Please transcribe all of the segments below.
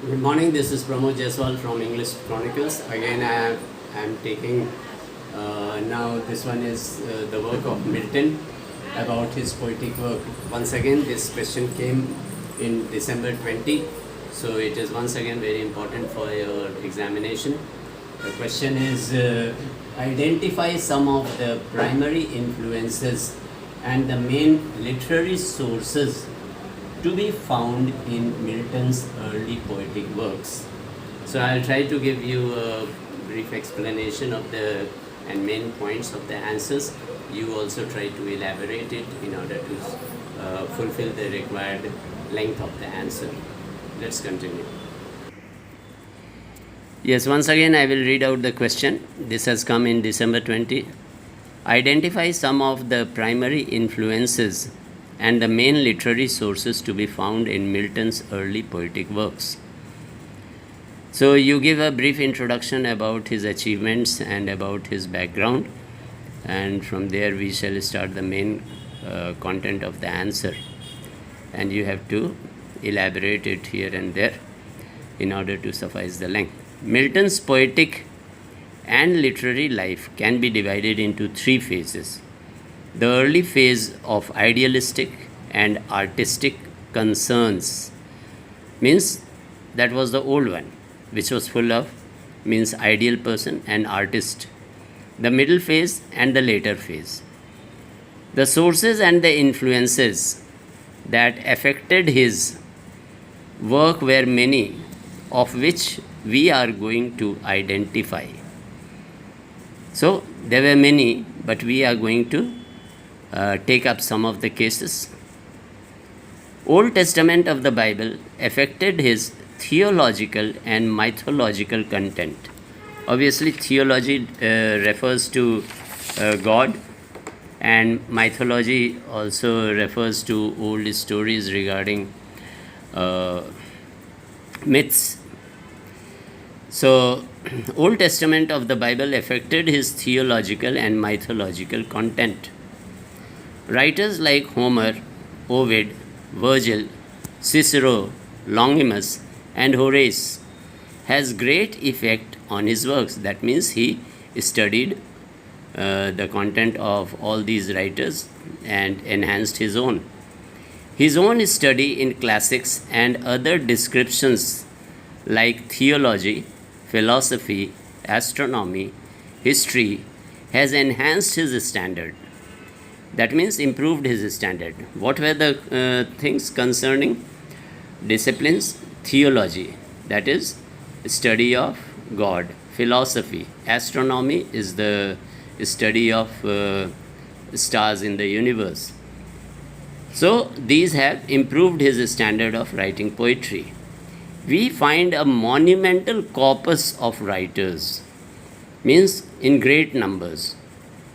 Good morning, this is Pramod Jaiswal from English Chronicles. Again, I am taking now this one is the work of Milton about his poetic work. Once again, this question came in December 20, so it is once again very important for your examination. The question is identify some of the primary influences and the main literary sources to be found in Milton's early poetic works. So I'll try to give you a brief explanation of the main points of the answers. You also try to elaborate it in order to fulfill the required length of the answer. Let's continue. Yes, once again I will read out the question. This has come in December 20. Identify some of the primary influences and the main literary sources to be found in Milton's early poetic works. So you give a brief introduction about his achievements and about his background, and from there we shall start the main content of the answer, and you have to elaborate it here and there in order to suffice the length. Milton's poetic and literary life can be divided into three phases. The early phase of idealistic and artistic concerns means that was the old one, which was full of means ideal person and artist. The middle phase and the later phase. The sources and the influences that affected his work were many, of which we are going to identify. So there were many, but we are going to take up some of the cases. Old Testament of the Bible affected his theological and mythological content. Obviously, theology refers to God, and mythology also refers to old stories regarding myths. So, Old Testament of the Bible affected his theological and mythological content. Writers like Homer, Ovid, Virgil, Cicero, Longimus, and Horace has great effect on his works. That means he studied the content of all these writers and enhanced his own. His own study in classics and other descriptions like theology, philosophy, astronomy, history has enhanced his standard. That means improved his standard. What were the things concerning disciplines? Theology, that is study of God. Philosophy, astronomy is the study of stars in the universe. So these have improved his standard of writing poetry. We find a monumental corpus of writers, means in great numbers,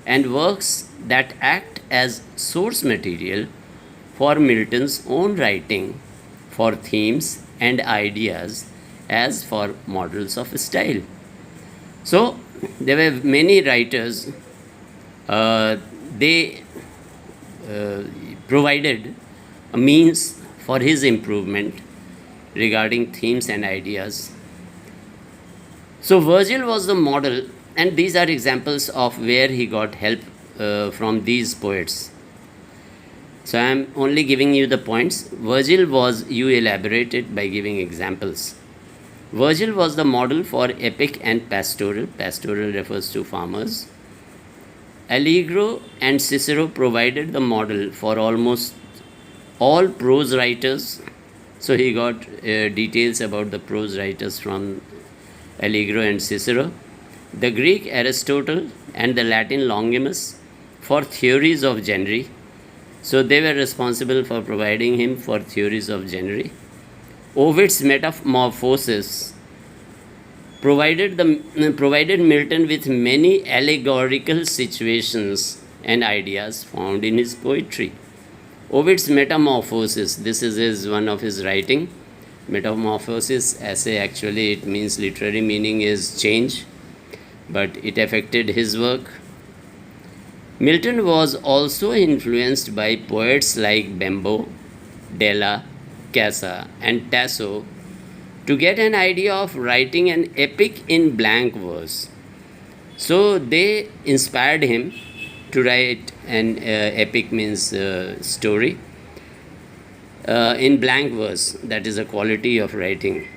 and works that act as source material for Milton's own writing, for themes and ideas, as for models of style. So there were many writers, they provided a means for his improvement regarding themes and ideas. So Virgil was the model, and these are examples of where he got help from these poets. So I am only giving you the points. Virgil was, you elaborated by giving examples. Virgil was the model for epic and pastoral. Pastoral refers to farmers. Allegro and Cicero provided the model for almost all prose writers. So he got details about the prose writers from Allegro and Cicero. The Greek Aristotle and the Latin Longimus for theories of genre. So they were responsible for providing him for theories of genre. Ovid's Metamorphoses provided Milton with many allegorical situations and ideas found in his poetry. Ovid's Metamorphoses, this is one of his writing. Metamorphosis essay, actually it means literary meaning is change, but it affected his work. Milton was also influenced by poets like Bembo, Della, Casa, and Tasso to get an idea of writing an epic in blank verse. So they inspired him to write an epic means story in blank verse. That is a quality of writing.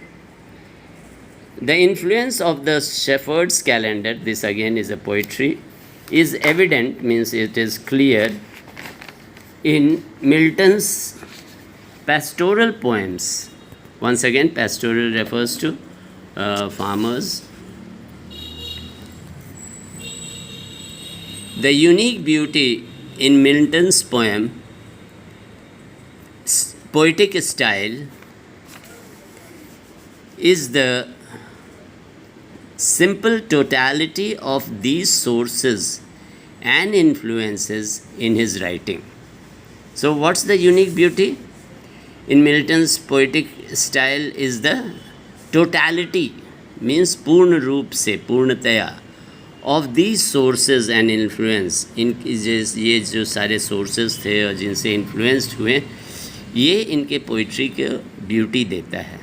The influence of the shepherd's calendar, this again is a poetry, is evident, means it is clear, in Milton's pastoral poems. Once again, pastoral refers to farmers. The unique beauty in Milton's poem, poetic style, is the simple totality of these sources and influences in his writing. So, what's the unique beauty in Milton's poetic style? Is the totality, means पूर्ण रूप से, पूर्णतया, of these sources and influence. इन ये जो सारे sources थे और जिनसे influenced हुए, ये इनके poetry के beauty देता है.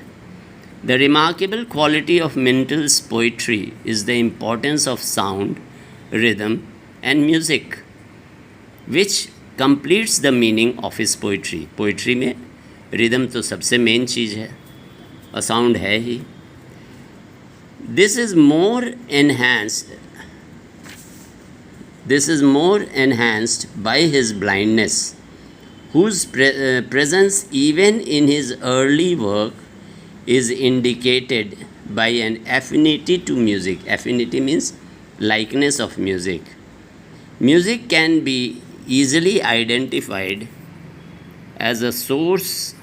The remarkable quality of Milton's poetry is the importance of sound, rhythm, and music, which completes the meaning of his poetry. Poetry में rhythm तो सबसे main चीज़ है और sound है ही. This is more enhanced by his blindness, whose presence even in his early work is indicated by an affinity to music. Affinity means likeness of music. Music can be easily identified as a source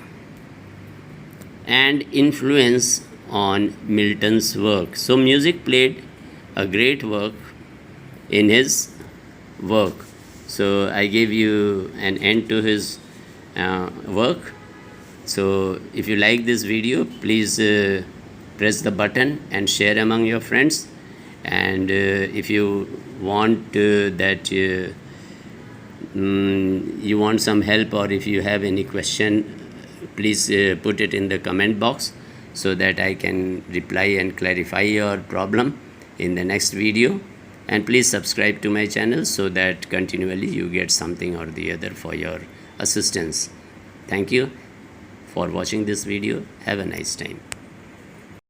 and influence on Milton's work. So music played a great work in his work. So I gave you an end to his work. So if you like this video, please press the button and share among your friends. And if you want that you want some help, or if you have any question, please put it in the comment box so that I can reply and clarify your problem in the next video. And please subscribe to my channel so that continually you get something or the other for your assistance. Thank you for watching this video. Have a nice time.